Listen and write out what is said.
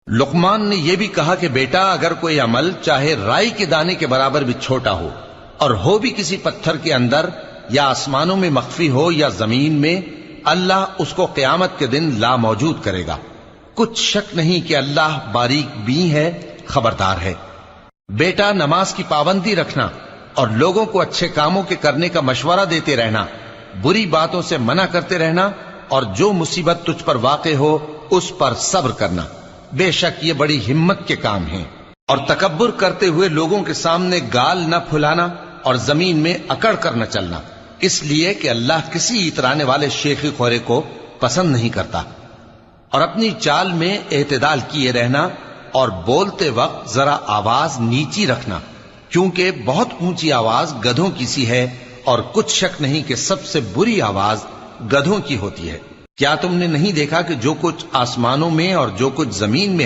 لقمان نے یہ بھی کہا کہ بیٹا اگر کوئی عمل چاہے رائی کے دانے کے برابر بھی چھوٹا ہو اور ہو بھی کسی پتھر کے اندر یا آسمانوں میں مخفی ہو یا زمین میں، اللہ اس کو قیامت کے دن لا موجود کرے گا۔ کچھ شک نہیں کہ اللہ باریک بین ہے، خبردار ہے۔ بیٹا نماز کی پابندی رکھنا اور لوگوں کو اچھے کاموں کے کرنے کا مشورہ دیتے رہنا، بری باتوں سے منع کرتے رہنا، اور جو مصیبت تجھ پر واقع ہو اس پر صبر کرنا، بے شک یہ بڑی ہمت کے کام ہیں۔ اور تکبر کرتے ہوئے لوگوں کے سامنے گال نہ پھلانا اور زمین میں اکڑ کر نہ چلنا، اس لیے کہ اللہ کسی اترانے والے شیخی خورے کو پسند نہیں کرتا۔ اور اپنی چال میں اعتدال کیے رہنا اور بولتے وقت ذرا آواز نیچی رکھنا، کیونکہ بہت اونچی آواز گدھوں کی سی ہے، اور کچھ شک نہیں کہ سب سے بری آواز گدھوں کی ہوتی ہے۔ کیا تم نے نہیں دیکھا کہ جو کچھ آسمانوں میں اور جو کچھ زمین میں ہے